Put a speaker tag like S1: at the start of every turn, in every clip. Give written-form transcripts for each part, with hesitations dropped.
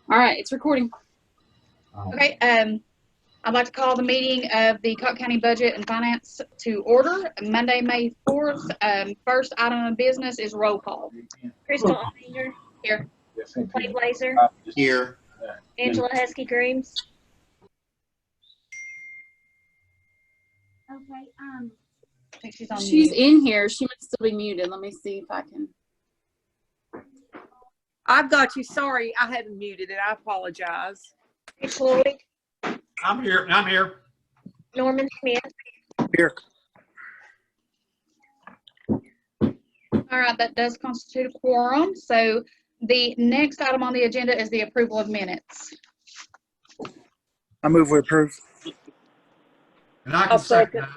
S1: All right, it's recording.
S2: Okay, I'd like to call the meeting of the Cobb County Budget and Finance to order. Monday, May 4th. First item of business is roll call.
S3: Crystal Ottinger.
S2: Here.
S3: Clay Blazer.
S4: Here.
S3: Angela Heskey-Grooms. Okay,
S2: I think she's on
S1: She's
S2: mute.
S1: in here. She might still be muted. Let me see if I can.
S5: I've got you. Sorry, I hadn't muted it. I apologize.
S3: Rich Lloyd.
S4: I'm here. I'm here.
S3: Norman Smith.
S4: Here.
S2: All right, that does constitute a quorum. So the next item on the agenda is the approval of minutes.
S6: I move we approve.
S4: And I
S5: I'll
S4: can second
S5: second.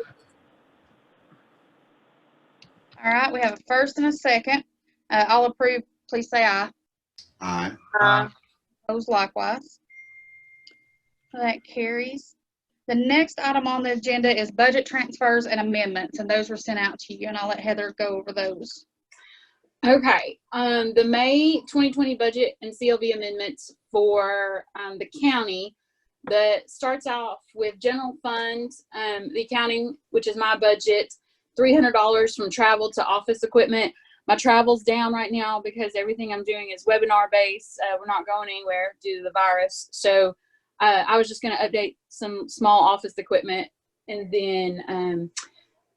S4: that.
S2: All right, we have a first and a second. All approve, please say aye.
S4: Aye.
S2: Opposed likewise. That carries. The next item on the agenda is budget transfers and amendments, and those were sent out to you, and I'll let Heather go over those.
S1: Okay, the May 2020 budget and CLV amendments for the county that starts off with general fund, the accounting, which is my budget, $300 from travel to office equipment. My travel's down right now because everything I'm doing is webinar based. We're not going anywhere due to the virus. So I was just going to update some small office equipment. And then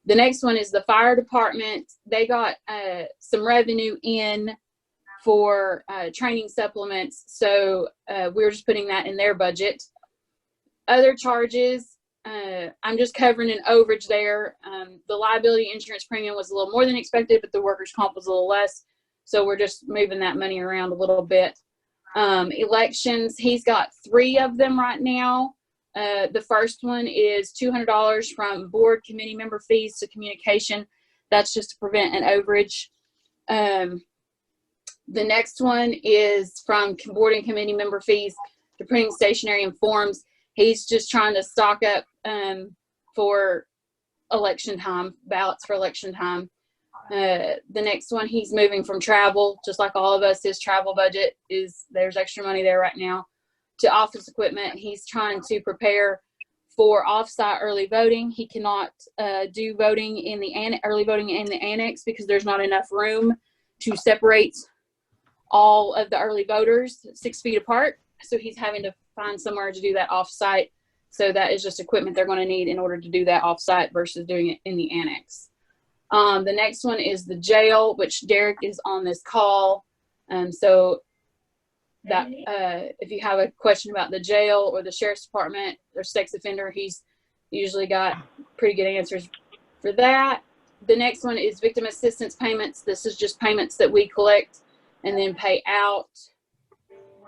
S1: the next one is the fire department. They got some revenue in for training supplements. So we're just putting that in their budget. Other charges, I'm just covering an overage there. The liability insurance premium was a little more than expected, but the workers' comp was a little less. So we're just moving that money around a little bit. Elections, he's got 3 of them right now. The first one is $200 from board committee member fees to communication. That's just to prevent an overage. The next one is from board and committee member fees to printing stationery and forms. He's just trying to stock up for election time, ballots for election time. The next one, he's moving from travel, just like all of us. His travel budget there's extra money there right now, to office equipment. He's trying to prepare for off-site early voting. He cannot do voting in the early voting in the annex because there's not enough room to separate all of the early voters 6 feet apart. So he's having to find somewhere to do that off-site. So that is just equipment they're going to need in order to do that off-site versus doing it in the annex. The next one is the jail, which Derek is on this call. So that if you have a question about the jail or the sheriff's department or sex offender, he's usually got pretty good answers for that. The next one is victim assistance payments. This is just payments that we collect and then pay out.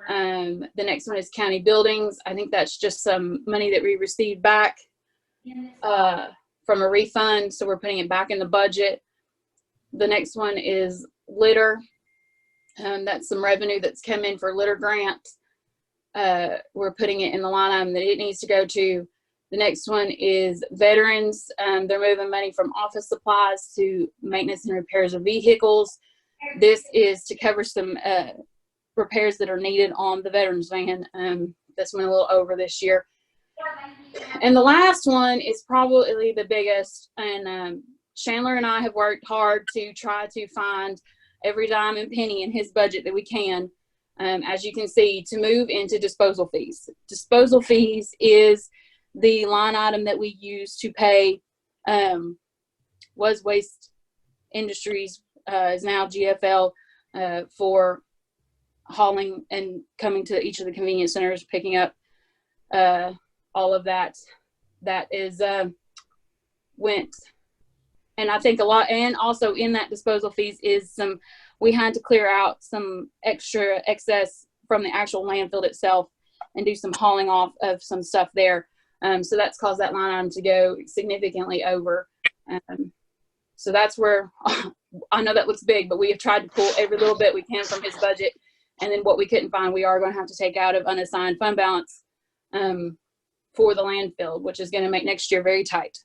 S1: The next one is county buildings. I think that's just some money that we received back from a refund, so we're putting it back in the budget. The next one is litter. That's some revenue that's come in for litter grant. We're putting it in the line item that it needs to go to. The next one is veterans. They're moving money from office supplies to maintenance and repairs of vehicles. This is to cover some repairs that are needed on the veterans van. That's went a little over this year. And the last one is probably the biggest. And Chandler and I have worked hard to try to find every dime and penny in his budget that we can, as you can see, to move into disposal fees. Disposal fees is the line item that we use to pay, was Waste Industries, is now GFL, for hauling and coming to each of the convenience centers, picking up all of that. That is went, and I think a lot, and also in that disposal fees is some, we had to clear out some extra excess from the actual landfill itself and do some hauling off of some stuff there. So that's caused that line item to go significantly over. So that's where, I know that looks big, but we have tried to pull every little bit we can from his budget. And then what we couldn't find, we are going to have to take out of unassigned fund balance for the landfill, which is going to make next year very tight.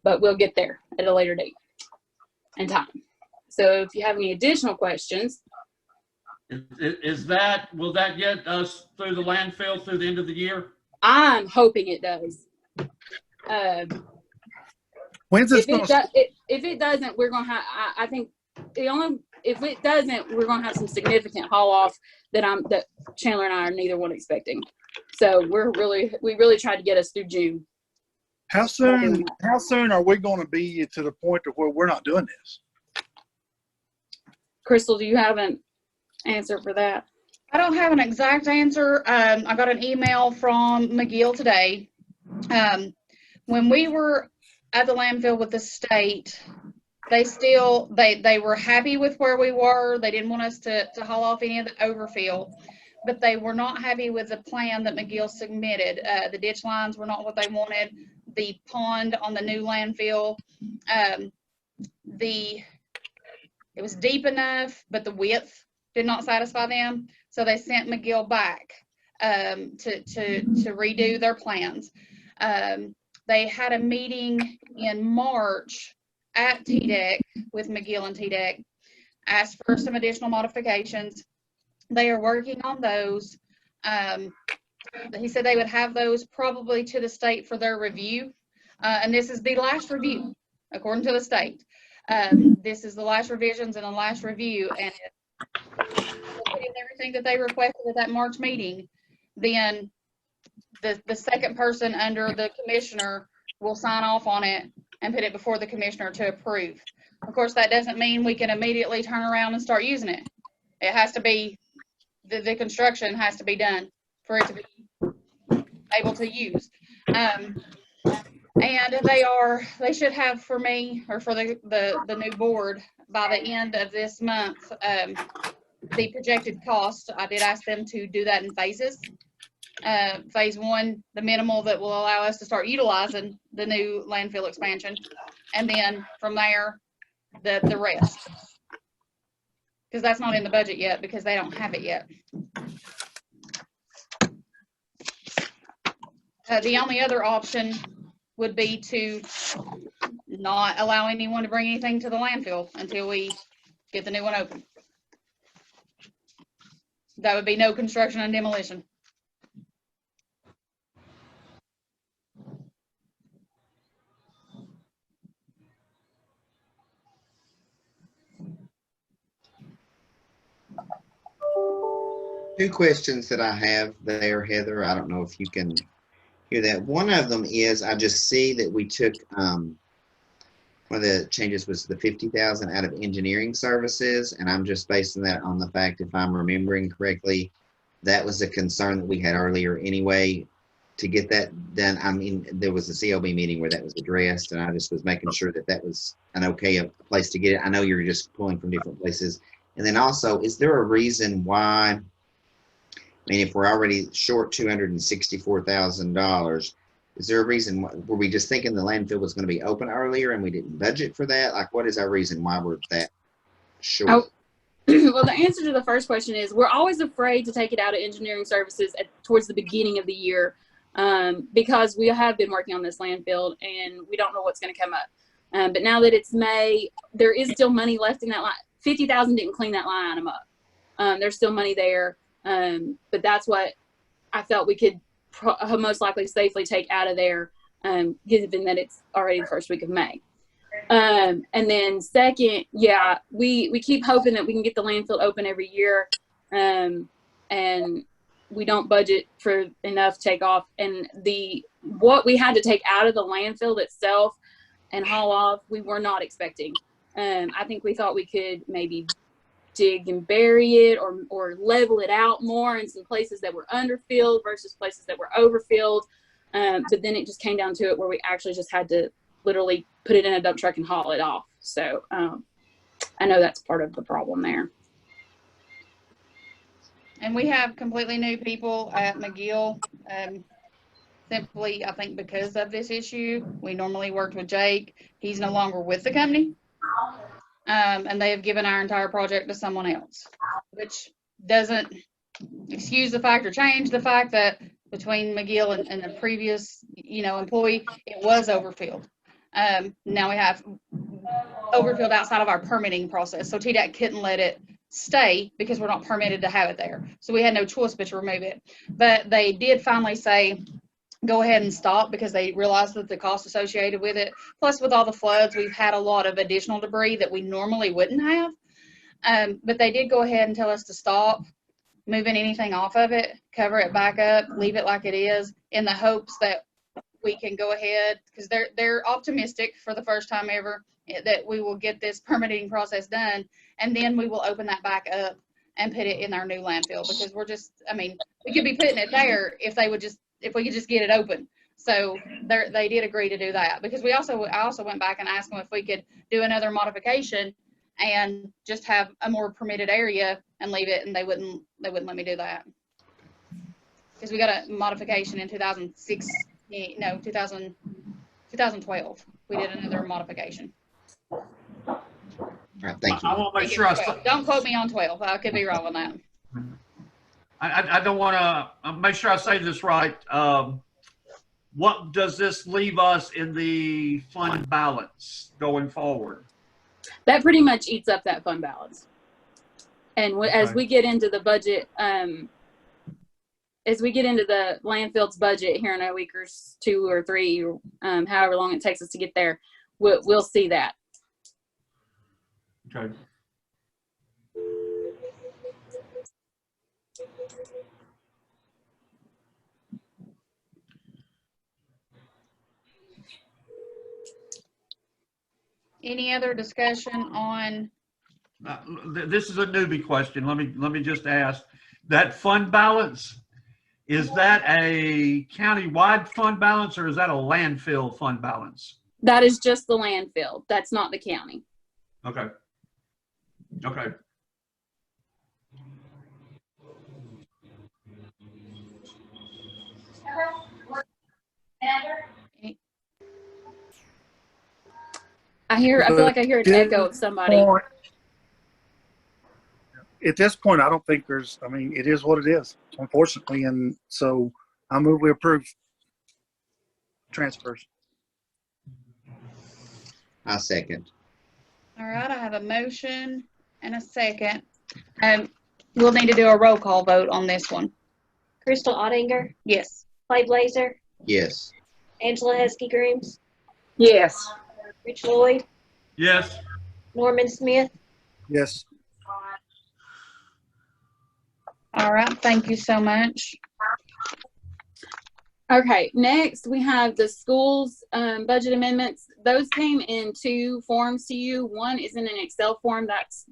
S1: But we'll get there at a later date and time. So if you have any additional questions,
S7: Will that get us through the landfill through the end of the year?
S1: I'm hoping it does.
S6: When's this gonna start?
S1: If it doesn't, we're gonna have. I think if it doesn't, we're gonna have some significant haul off that Chandler and I are neither one expecting. So we really tried to get us through June.
S6: How soon are we gonna be to the point to where we're not doing this?
S1: Crystal, do you have an answer for that?
S2: I don't have an exact answer. I got an email from McGill today. When we were at the landfill with the state, they were happy with where we were. They didn't want us to haul off any of the overfill, but they were not happy with the plan that McGill submitted. The ditch lines were not what they wanted. The pond on the new landfill, it was deep enough, but the width did not satisfy them. So they sent McGill back to redo their plans. They had a meeting in March at TDEC with McGill and TDEC, asked for some additional modifications. They are working on those. He said they would have those probably to the state for their review. And this is the last review, according to the state. This is the last revisions and the last review. And everything that they requested at that March meeting, then the second person under the commissioner will sign off on it and put it before the commissioner to approve. Of course, that doesn't mean we can immediately turn around and start using it. It has to be, the construction has to be done for it to be able to use. And they should have for me, or for the new board, by the end of this month, the projected cost. I did ask them to do that in phases. Phase one, the minimal that will allow us to start utilizing the new landfill expansion. And then from there, the rest. Because that's not in the budget yet, because they don't have it yet. The only other option would be to not allow anyone to bring anything to the landfill until we get the new one open. That would be no construction and demolition.
S4: Two questions that I have there, Heather. I don't know if you can hear that. One of them is, I just see that we took, one of the changes was the 50,000 out of engineering services, and I'm just basing that on the fact, if I'm remembering correctly, that was a concern that we had earlier anyway, to get that done. I mean, there was a CLB meeting where that was addressed, and I just was making sure that that was an okay place to get it. I know you're just pulling from different places. And then also, is there a reason why, I mean, if we're already short $264,000, is there a reason why, were we just thinking the landfill was going to be open earlier and we didn't budget for that? Like, what is our reason why we're that short?
S1: Oh, well, the answer to the first question is we're always afraid to take it out of engineering services towards the beginning of the year because we have been working on this landfill and we don't know what's going to come up. But now that it's May, there is still money left in that line. 50,000 didn't clean that line item up. There's still money there. But that's what I felt we could most likely safely take out of there, given that it's already the first week of May. And then second, yeah, we keep hoping that we can get the landfill open every year, and we don't budget for enough takeoff. And what we had to take out of the landfill itself and haul off, we were not expecting. I think we thought we could maybe dig and bury it or level it out more in some places that were underfilled versus places that were overfilled. But then it just came down to it where we actually just had to literally put it in a dump truck and haul it off. So I know that's part of the problem there.
S2: And we have completely new people at McGill. Simply, I think because of this issue, we normally worked with Jake. He's no longer with the company. And they have given our entire project to someone else, which doesn't excuse the fact or change the fact that between McGill and the previous, employee, it was overfilled. Now we have overfilled outside of our permitting process. So TDEC couldn't let it stay because we're not permitted to have it there. So we had no choice but to remove it. But they did finally say, go ahead and stop, because they realized that the cost associated with it, plus with all the floods, we've had a lot of additional debris that we normally wouldn't have. But they did go ahead and tell us to stop moving anything off of it, cover it back up, leave it like it is, in the hopes that we can go ahead, because they're optimistic for the first time ever that we will get this permitting process done, and then we will open that back up and put it in our new landfill, because we're just, I mean, we could be putting it there if we could just get it open. So they did agree to do that, because I also went back and asked them if we could do another modification and just have a more permitted area and leave it, and they wouldn't let me do that, because we got a modification in 2012. We did another modification.
S4: All right, thank you.
S7: I want to make sure
S2: Don't quote me on 12. I could be wrong on that.
S7: I don't want to make sure I say this right. What does this leave us in the fund balance going forward?
S1: That pretty much eats up that fund balance. And as we get into the budget, as we get into the landfill's budget here in a week or 2 or 3, however long it takes us to get there, we'll see that.
S7: Okay.
S2: Any other discussion on?
S7: This is a newbie question. Let me just ask. That fund balance, is that a county-wide fund balance, or is that a landfill fund balance?
S1: That is just the landfill. That's not the county.
S7: Okay. Okay.
S1: I feel like I hear an echo of somebody.
S6: At this point, I don't think I mean, it is what it is, unfortunately. And so I move we approve transfers.
S4: I second.
S2: All right, I have a motion and a second. We'll need to do a roll call vote on this one.
S3: Crystal Ottinger,
S2: Yes.
S3: Clay Blazer,
S4: Yes.
S3: Angela Heskey Grooms,
S5: Yes.
S3: Rich Lloyd,
S7: Yes.
S3: Norman Smith,
S6: Yes.
S2: All right, thank you so much.
S1: Okay, next we have the schools budget amendments. Those came in 2 forms to you. One is in an Excel form. That's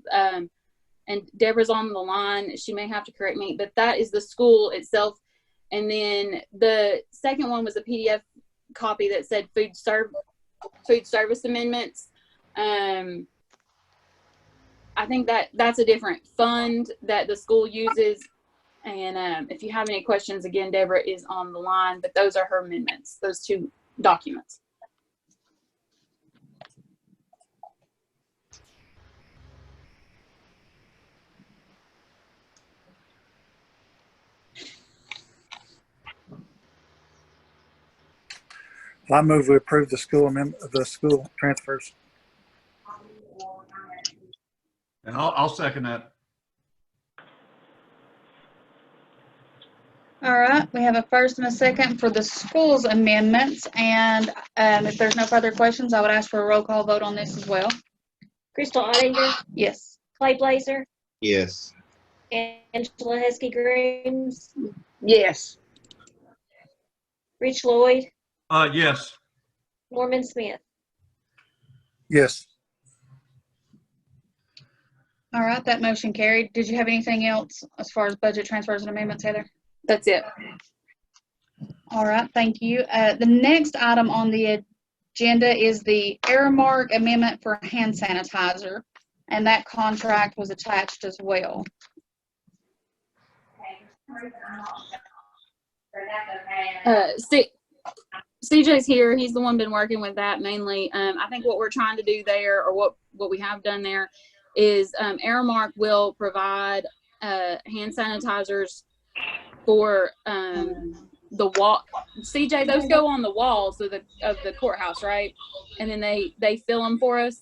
S1: and Deborah's on the line. She may have to correct me, but that is the school itself. And then the second one was a PDF copy that said food service amendments. I think that's a different fund that the school uses. And if you have any questions, again, Deborah is on the line, but those are her amendments, those 2 documents.
S6: I move we approve the school transfers.
S7: And I'll second that.
S2: All right, we have a first and a second for the schools amendments. And if there's no further questions, I would ask for a roll call vote on this as well.
S3: Crystal Ottinger,
S2: Yes.
S3: Clay Blazer,
S4: Yes.
S3: Angela Heskey Grooms,
S5: Yes.
S3: Rich Lloyd,
S7: Yes.
S3: Norman Smith.
S6: Yes.
S2: All right, that motion carried. Did you have anything else as far as budget transfers and amendments, Heather?
S1: That's it.
S2: All right, thank you. The next item on the agenda is the Aramark amendment for hand sanitizer, and that contract was attached as well.
S1: CJ's here. He's the one been working with that mainly. I think what we're trying to do there, or what we have done there, is Aramark will provide hand sanitizers for the wall. CJ, those go on the walls of the courthouse, right? And then they fill them for us.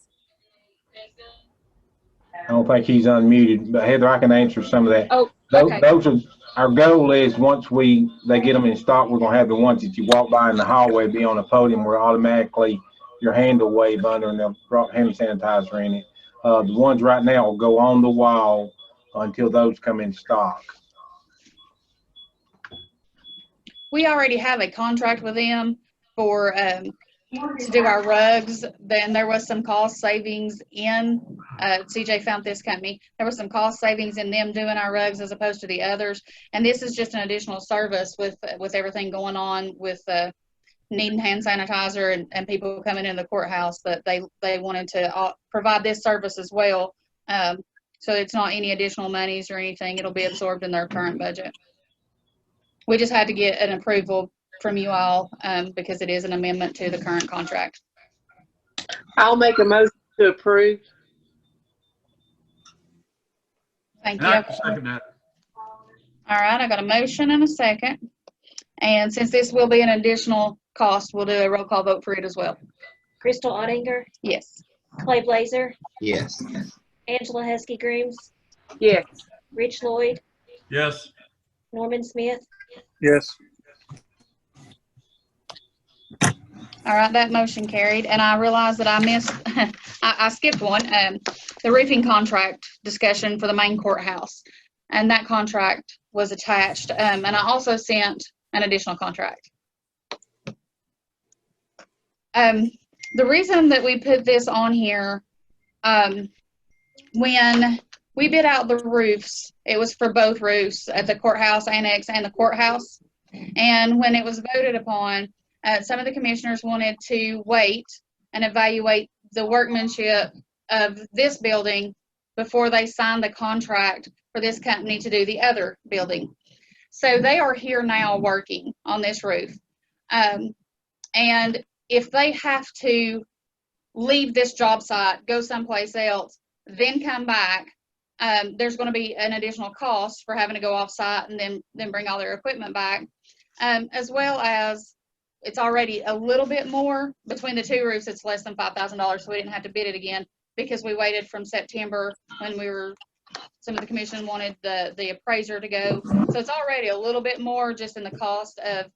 S8: I don't think he's unmuted, but Heather, I can answer some of that.
S1: Oh,
S8: Those,
S1: okay.
S8: those are, our goal is once they get them in stock, we're gonna have the ones that you walk by in the hallway be on a podium where automatically your hand will wave under and they'll drop hand sanitizer in it. The ones right now will go on the wall until those come in stock.
S2: We already have a contract with them for, to do our rugs. Then there was some cost savings in, CJ found this company. There was some cost savings in them doing our rugs as opposed to the others. And this is just an additional service with everything going on with, needing hand sanitizer and people coming in the courthouse, that they wanted to provide this service as well. So it's not any additional monies or anything. It'll be absorbed in their current budget. We just had to get an approval from you all because it is an amendment to the current contract.
S5: I'll make a motion to approve.
S2: Thank
S7: And
S2: you.
S7: I can second that.
S2: All right, I got a motion and a second. And since this will be an additional cost, we'll do a roll call vote for it as well.
S3: Crystal Ottinger,
S2: Yes.
S3: Clay Blazer,
S4: Yes.
S3: Angela Heskey Grooms,
S5: Yes.
S3: Rich Lloyd,
S7: Yes.
S3: Norman Smith,
S6: Yes.
S2: All right, that motion carried. And I realized that I missed, I skipped one, the roofing contract discussion for the main courthouse. And that contract was attached. And I also sent an additional contract. The reason that we put this on here, when we bid out the roofs, it was for both roofs at the courthouse annex and the courthouse. And when it was voted upon, some of the commissioners wanted to wait and evaluate the workmanship of this building before they signed the contract for this company to do the other building. So they are here now working on this roof. And if they have to leave this job site, go someplace else, then come back, there's going to be an additional cost for having to go off site and then bring all their equipment back, as well as it's already a little bit more between the two roofs. It's less than $5,000, so we didn't have to bid it again because we waited from September when some of the commission wanted the appraiser to go. So it's already a little bit more just in the cost of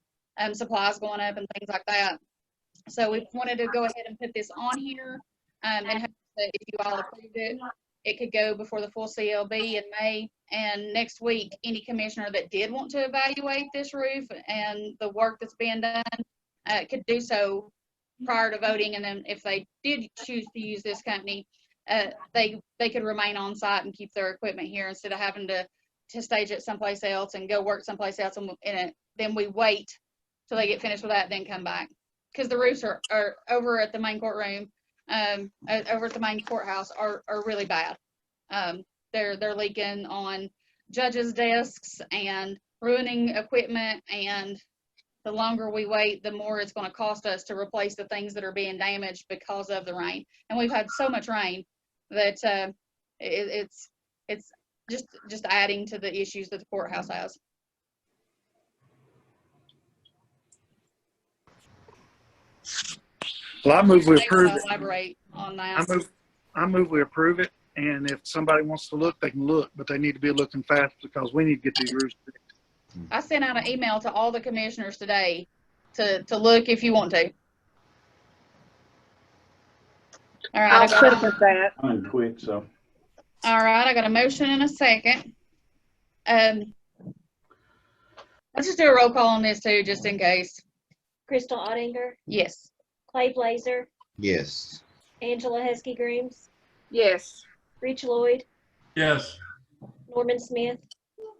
S2: supplies going up and things like that. So we wanted to go ahead and put this on here, and hope that if you all approved it, it could go before the full CLB in May. And next week, any commissioner that did want to evaluate this roof and the work that's being done could do so prior to voting. And then if they did choose to use this company, they could remain on site and keep their equipment here instead of having to stage it someplace else and go work someplace else. And then we wait till they get finished with that, then come back. Because the roofs are over at the main courtroom, over at the main courthouse are really bad. They're leaking on judges' desks and ruining equipment, and the longer we wait, the more it's going to cost us to replace the things that are being damaged because of the rain. And we've had so much rain that it's just adding to the issues that the courthouse has.
S6: Well, I move we approve it.
S2: Elaborate on that.
S6: I move we approve it. And if somebody wants to look, they can look, but they need to be looking fast because we need to get these roofs fixed.
S2: I sent out an email to all the commissioners today to look if you want to. All right.
S5: I'll second that.
S8: I'm quick, so.
S2: All right, I got a motion and a second. Let's just do a roll call on this too, just in case.
S3: Crystal Ottinger,
S2: Yes.
S3: Clay Blazer,
S4: Yes.
S3: Angela Heskey Grooms,
S5: Yes.
S3: Rich Lloyd,
S7: Yes.
S3: Norman Smith,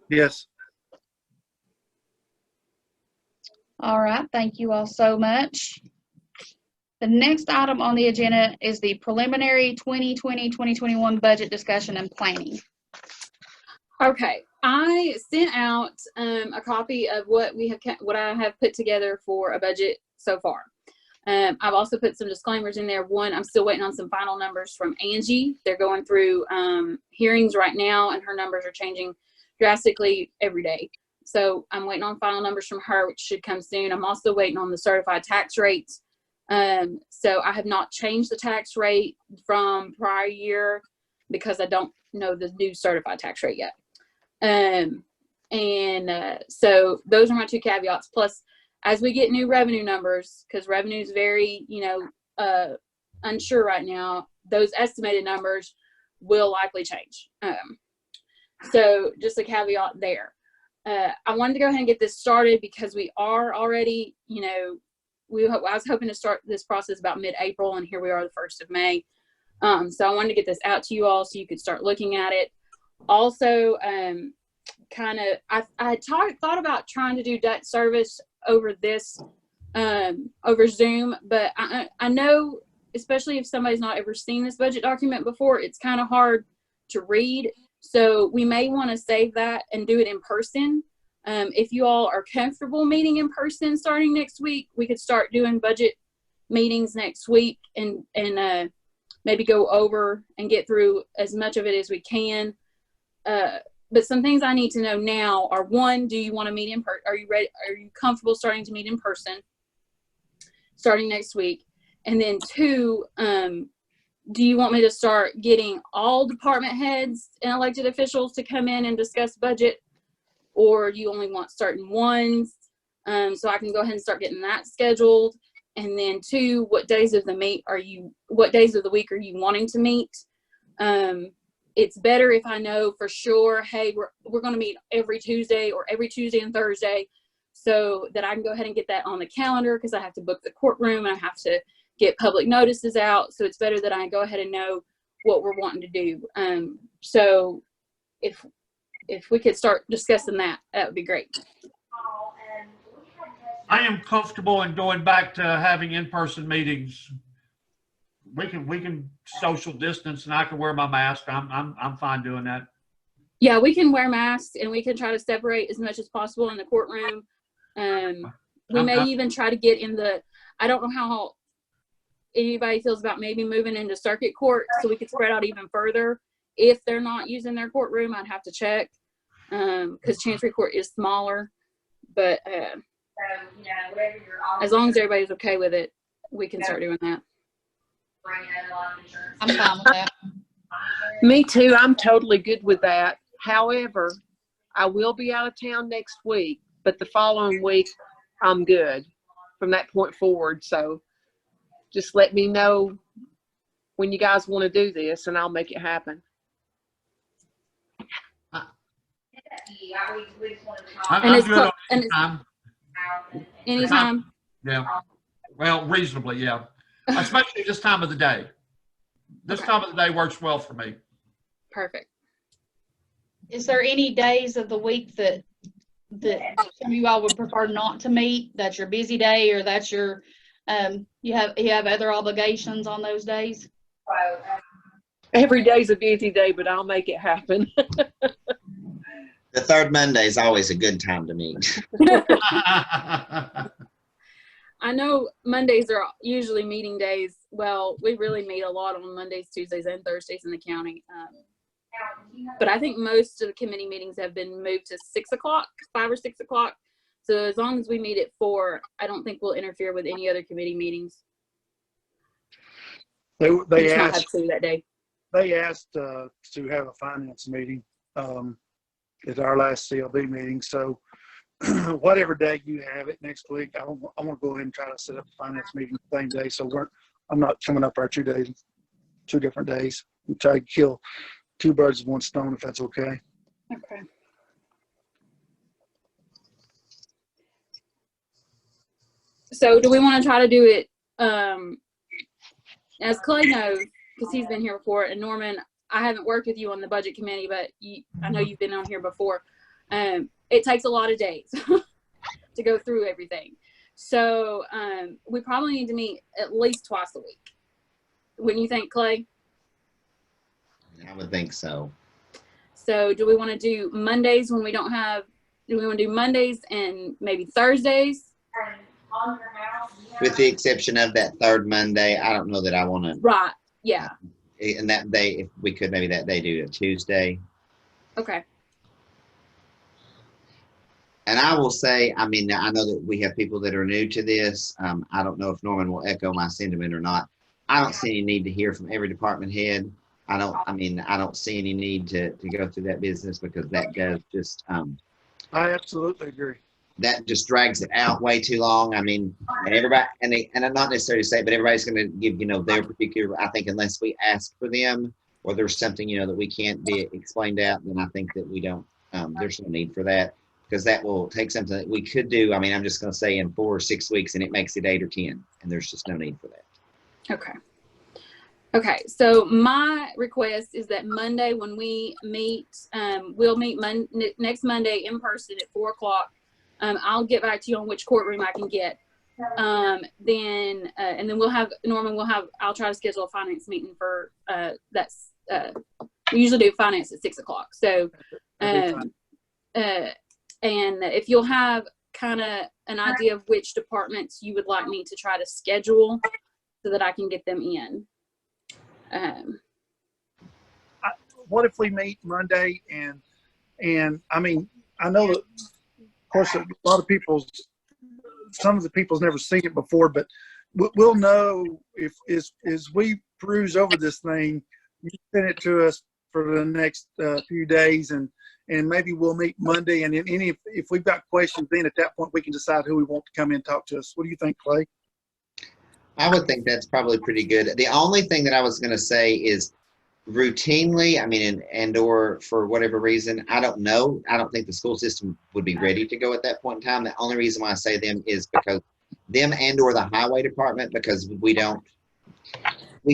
S6: Yes.
S2: All right, thank you all so much. The next item on the agenda is the preliminary 2020-2021 budget discussion and planning.
S1: Okay, I sent out a copy of what I have put together for a budget so far. I've also put some disclaimers in there. One, I'm still waiting on some final numbers from Angie. They're going through hearings right now, and her numbers are changing drastically every day. So I'm waiting on final numbers from her, which should come soon. I'm also waiting on the certified tax rates. So I have not changed the tax rate from prior year. because I don't know the new certified tax rate yet. So those are my two caveats. Plus, as we get new revenue numbers, because revenue is very, unsure right now, those estimated numbers will likely change. So just a caveat there. I wanted to go ahead and get this started because we are already, I was hoping to start this process about mid-April, and here we are the 1st of May. So I wanted to get this out to you all so you could start looking at it. Also, I thought about trying to do debt service over this, over Zoom, but I know, especially if somebody's not ever seen this budget document before, it's kind of hard to read. So we may want to save that and do it in person. If you all are comfortable meeting in person starting next week, we could start doing budget meetings next week and maybe go over and get through as much of it as we can. But some things I need to know now are, one, do you want to meet in person? Are you ready? Are you comfortable starting to meet in person starting next week? And then two, do you want me to start getting all department heads and elected officials to come in and discuss budget? Or do you only want certain ones? So I can go ahead and start getting that scheduled. And then two, what days of the week are you wanting to meet? It's better if I know for sure, hey, we're going to meet every Tuesday or every Tuesday and Thursday, so that I can go ahead and get that on the calendar, because I have to book the courtroom and I have to get public notices out. So it's better that I go ahead and know what we're wanting to do. So if we could start discussing that, that would be great.
S7: I am comfortable in going back to having in-person meetings. We can social distance, and I can wear my mask. I'm fine doing that.
S1: Yeah, we can wear masks, and we can try to separate as much as possible in the courtroom. We may even try to get in the, I don't know how anybody feels about maybe moving into circuit court, so we could spread out even further. If they're not using their courtroom, I'd have to check, because Chancery Court is smaller. But as long as everybody's okay with it, we can start doing that.
S2: I'm fine with that.
S5: Me too. I'm totally good with that. However, I will be out of town next week, but the following week I'm good from that point forward. So just let me know when you guys want to do this, and I'll make it happen.
S7: I'm good on anytime.
S1: Anytime.
S7: Yeah. Well, reasonably, yeah. Especially this time of the day. This time of the day works well for me.
S1: Perfect.
S2: Is there any days of the week that some of you all would prefer not to meet? That's your busy day, or that's your you have other obligations on those days?
S5: Every day's a busy day, but I'll make it happen.
S4: The third Monday is always a good time to meet.
S1: I know Mondays are usually meeting days. Well, we really meet a lot on Mondays, Tuesdays, and Thursdays in the county. But I think most of the committee meetings have been moved to 6 o'clock, 5 or 6 o'clock. So as long as we meet at 4, I don't think we'll interfere with any other committee meetings.
S6: They
S1: Just not have
S6: asked,
S1: to that day.
S6: they asked to have a finance meeting at our last CLB meeting. So whatever day you have it next week, I'm gonna go ahead and try to set up a finance meeting the same day. So I'm not coming up our 2 days, 2 different days. We try to kill 2 birds with 1 stone, if that's okay.
S1: Okay. So do we want to try to do it, as Clay knows, because he's been here before, and Norman, I haven't worked with you on the budget committee, but I know you've been on here before. It takes a lot of days to go through everything. So we probably need to meet at least twice a week. Wouldn't you think, Clay?
S4: I would think so.
S1: So do we want to do Mondays when we don't have, do we want to do Mondays and maybe Thursdays?
S4: With the exception of that third Monday, I don't know that I want to.
S1: Right, yeah.
S4: And that day, if we could maybe that day do a Tuesday.
S1: Okay.
S4: And I will say, I mean, I know that we have people that are new to this. I don't know if Norman will echo my sentiment or not. I don't see any need to hear from every department head. I mean, I don't see any need to go through that business because that does just,
S6: I absolutely agree.
S4: that just drags it out way too long. I mean, and everybody, and I'm not necessarily to say, but everybody's going to give, their particular, I think unless we ask for them or there's something, that we can't be explained out, then I think that we don't, there's no need for that because that will take something that we could do. I mean, I'm just going to say in 4 or 6 weeks and it makes it 8 or 10 and there's just no need for that.
S1: Okay. Okay, so my request is that Monday when we meet, we'll meet next Monday in person at 4 o'clock. I'll get back to you on which courtroom I can get. And then we'll have, Norman, I'll try to schedule a finance meeting for, we usually do finance at 6 o'clock. So, and if you'll have kind of an idea of which departments you would like me to try to schedule so that I can get them in.
S6: What if we meet Monday and I mean, I know that, of course, a lot of some of the people's never seen it before, but we'll know if as we peruse over this thing, you send it to us for the next few days and maybe we'll meet Monday and then if we've got questions, then at that point we can decide who we want to come in and talk to us. What do you think, Clay?
S4: I would think that's probably pretty good. The only thing that I was going to say is routinely, I mean, and/or for whatever reason, I don't know. I don't think the school system would be ready to go at that point in time. The only reason why I say them is because them and/or the highway department, because we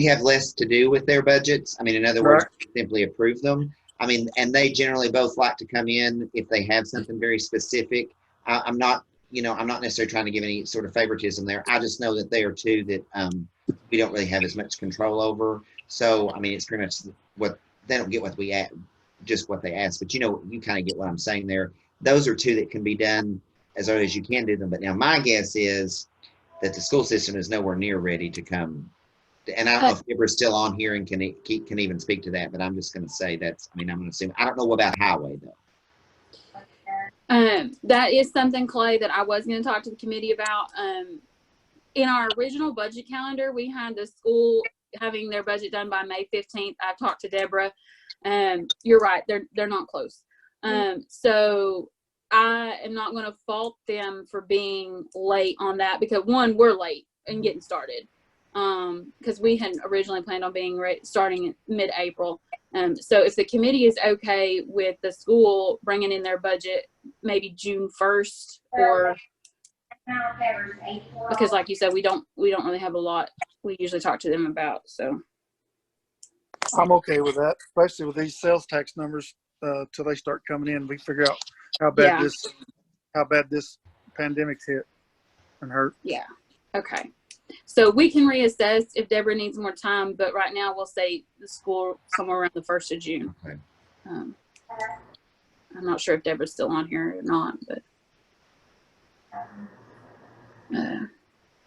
S4: have less to do with their budgets. I mean, in other words, simply approve them. I mean, and they generally both like to come in if they have something very specific. I'm not necessarily trying to give any sort of favoritism there. I just know that they are two that we don't really have as much control over. So, I mean, it's pretty much what they don't get what we just what they ask. But you kind of get what I'm saying there. Those are two that can be done as early as you can do them. But now my guess is that the school system is nowhere near ready to come. And I don't know if Deborah's still on here and can even speak to that. But I'm just going to say I'm going to assume. I don't know about highway though.
S1: That is something, Clay, that I was going to talk to the committee about. In our original budget calendar, we had the school having their budget done by May 15th. I talked to Deborah. You're right. They're not close. So I am not going to fault them for being late on that because one, we're late in getting started. Because we had originally planned on being starting in mid-April. So if the committee is okay with the school bringing in their budget maybe June 1st, or because like you said, we don't really have a lot we usually talk to them about. So
S6: I'm okay with that, especially with these sales tax numbers till they start coming in. We figure out how bad this pandemic's hit and hurt.
S1: Yeah. Okay. So we can reassess if Deborah needs more time, but right now we'll say the school somewhere around the 1st of June.
S4: Okay.
S1: I'm not sure if Deborah's still on here or not, but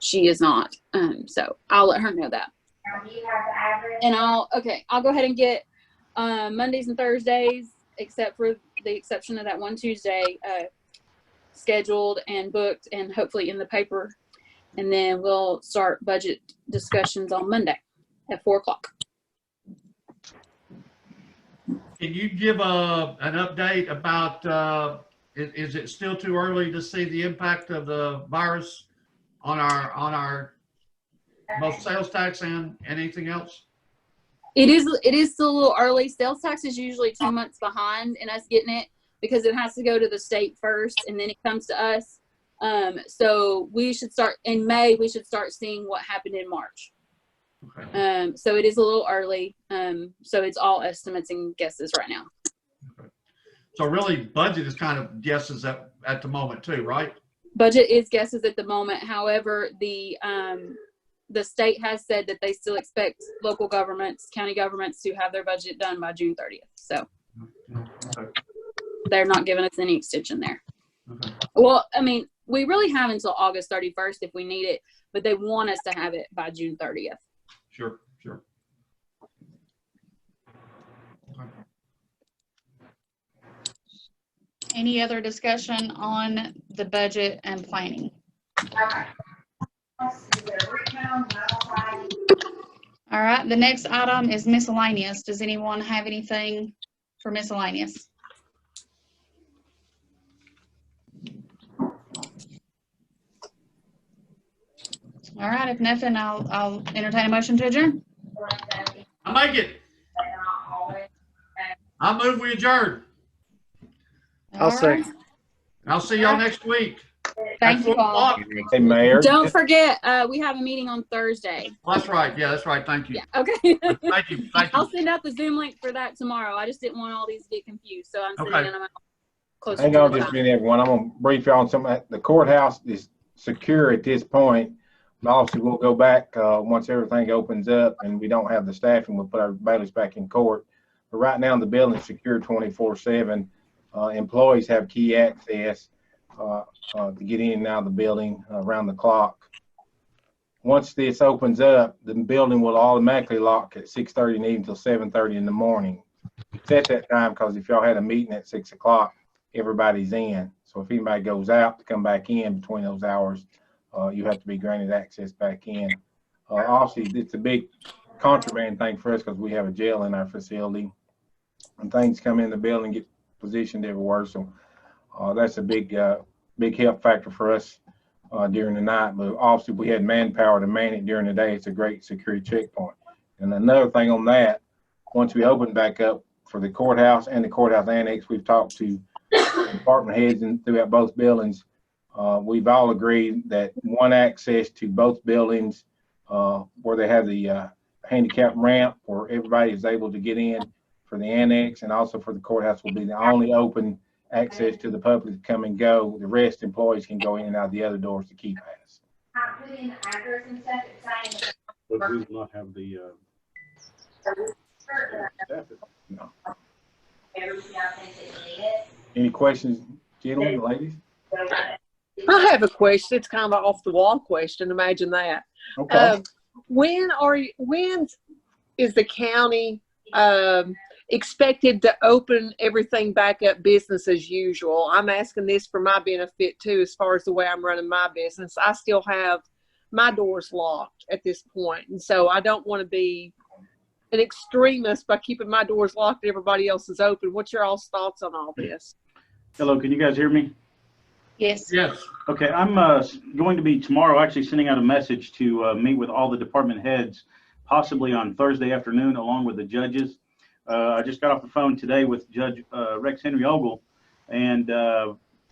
S1: she is not. So I'll let her know that. And I'll go ahead and get Mondays and Thursdays, except for the exception of that one Tuesday, scheduled and booked and hopefully in the paper. And then we'll start budget discussions on Monday at 4 o'clock.
S7: Can you give an update about, is it still too early to see the impact of the virus on our both sales tax and anything else?
S1: It is still a little early. Sales tax is usually 2 months behind in us getting it because it has to go to the state first and then it comes to us. So we should start in May. We should start seeing what happened in March. Okay. So it is a little early. So it's all estimates and guesses right now.
S7: Okay. So really budget is kind of guesses at the moment too, right?
S1: Budget is guesses at the moment. However, the state has said that they still expect local governments, county governments to have their budget done by June 30th. So okay. They're not giving us any extension there. Okay. Well, I mean, we really have until August 31st if we need it, but they want us to have it by June 30th.
S7: Sure. Okay.
S2: Any other discussion on the budget and planning? All right, the next item is miscellaneous. Does anyone have anything for miscellaneous? All right, if nothing, I'll entertain a motion to adjourn.
S7: I make it. I move we adjourn.
S6: I'll say.
S7: I'll see y'all next week.
S2: Thank
S7: At
S2: you
S7: 4
S2: all.
S7: o'clock.
S8: Hey, Mayor.
S1: Don't forget, we have a meeting on Thursday.
S7: Oh, that's right. Yeah, that's right. Thank you.
S1: Yeah, okay.
S7: Thank you. Thank
S1: I'll
S7: you.
S1: send out the Zoom link for that tomorrow. I just didn't want all these to get confused, so I'm sending
S7: Okay.
S1: them out closer
S8: Hang
S1: to
S8: on
S1: the
S8: just a
S1: time.
S8: minute, everyone. I'm gonna brief y'all on something. The courthouse is secure at this point. But obviously, we'll go back once everything opens up and we don't have the staffing. We'll put our bailiffs back in court. But right now, the building's secure 24/7. Employees have key access to get in and out of the building around the clock. Once this opens up, the building will automatically lock at 6:30 and even until 7:30 in the morning. Set that time because if y'all had a meeting at 6 o'clock, everybody's in. So if anybody goes out to come back in between those hours, you have to be granted access back in. Obviously, it's a big contraband thing for us because we have a jail in our facility. And things come in the building, get positioned everywhere. So that's a big help factor for us during the night. But obviously, if we had manpower to man it during the day, it's a great security checkpoint. And another thing on that, once we open back up for the courthouse and the courthouse annex, we've talked to department heads and throughout both buildings. We've all agreed that one access to both buildings where they have the handicap ramp where everybody is able to get in for the annex and also for the courthouse will be the only open access to the public to come and go. The rest employees can go in and out the other doors to keep pass.
S9: But we will not have the staff.
S8: No. Any questions, gentlemen, ladies?
S5: I have a question. It's kind of an off the wall question. Imagine that.
S8: Okay.
S5: When is the county expected to open everything back up business as usual? I'm asking this for my benefit too, as far as the way I'm running my business. I still have my doors locked at this point, and so I don't want to be an extremist by keeping my doors locked and everybody else is open. What's your all's thoughts on all this?
S9: Hello, can you guys hear me?
S2: Yes.
S7: Yes.
S9: Okay, I'm going to be tomorrow actually sending out a message to meet with all the department heads, possibly on Thursday afternoon, along with the judges. I just got off the phone today with Judge Rex Henry Ogle, and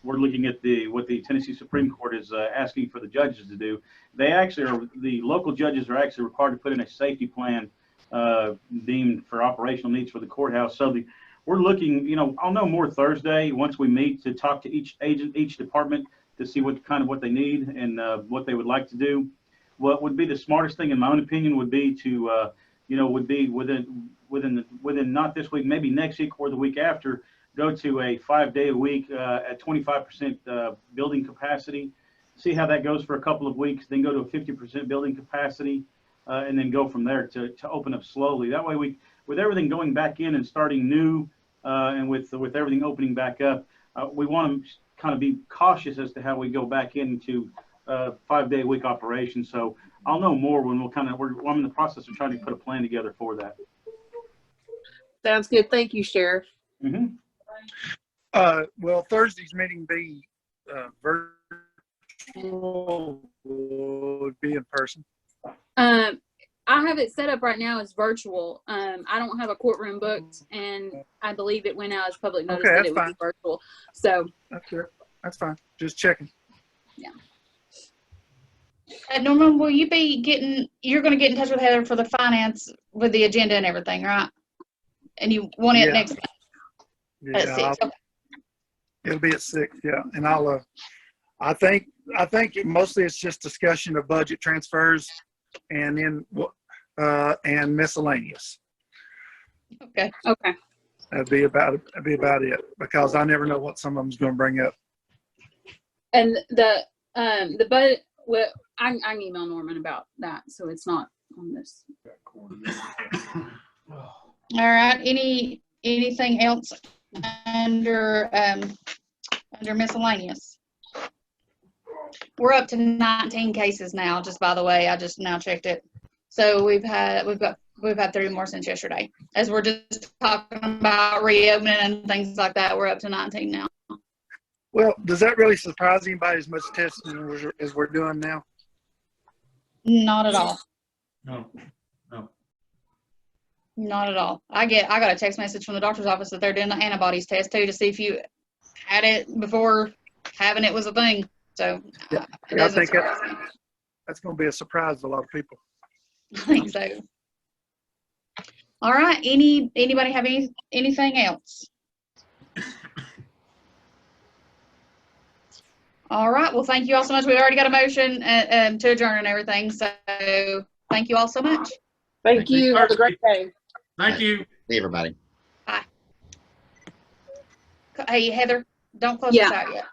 S9: we're looking at what the Tennessee Supreme Court is asking for the judges to do. They actually are, the local judges are actually required to put in a safety plan deemed for operational needs for the courthouse. So we're looking, I'll know more Thursday once we meet to talk to each agent, each department to see what they need and what they would like to do. What would be the smartest thing, in my own opinion, would be to, would be within not this week, maybe next week or the week after, go to a 5-day a week at 25% building capacity, see how that goes for a couple of weeks, then go to a 50% building capacity, and then go from there to open up slowly. That way with everything going back in and starting new, and with everything opening back up, we want to kind of be cautious as to how we go back into 5-day a week operation. So I'll know more when I'm in the process of trying to put a plan together for that.
S5: Sounds good. Thank you, Sheriff.
S9: Mm-hmm.
S6: Will Thursday's meeting be virtual or would be in person?
S1: I have it set up right now as virtual. I don't have a courtroom booked, and I believe it went out as public notice
S6: Okay,
S1: that it
S6: that's
S1: would be virtual. So
S6: That's good. That's fine. Just checking.
S1: yeah.
S2: Norman, you're going to get in touch with Heather for the finance with the agenda and everything, right? And you want it
S6: Yeah.
S2: next at 6. Okay.
S6: It'll be at 6. Yeah, and I think mostly it's just discussion of budget transfers, and then and miscellaneous.
S2: Okay.
S1: Okay.
S6: That'd be about it, because I never know what some of them's going to bring up.
S1: And the budget, well, I can email Norman about that, so it's not on this.
S2: All right. Anything else under miscellaneous? We're up to 19 cases now, just by the way. I just now checked it. So we've had 3 more since yesterday. As we're just talking about reopening and things like that, we're up to 19 now.
S6: Well, does that really surprise anybody as much testing as we're doing now?
S2: Not at all.
S7: No, no.
S2: Not at all. I got a text message from the doctor's office that they're doing the antibodies test too to see if you had it before having it was a thing. So
S6: Yeah,
S2: it
S6: I
S2: doesn't
S6: think
S2: surprise me.
S6: that's going to be a surprise to a lot of people.
S2: I think so. All right. Anybody have anything else? All right. Well, thank you all so much. We've already got a motion to adjourn and everything. So thank you all so much.
S5: Thank you. Have a great day.
S7: Thank you.
S4: See everybody.
S2: Hey, Heather, don't close
S1: Yeah.
S2: this out yet.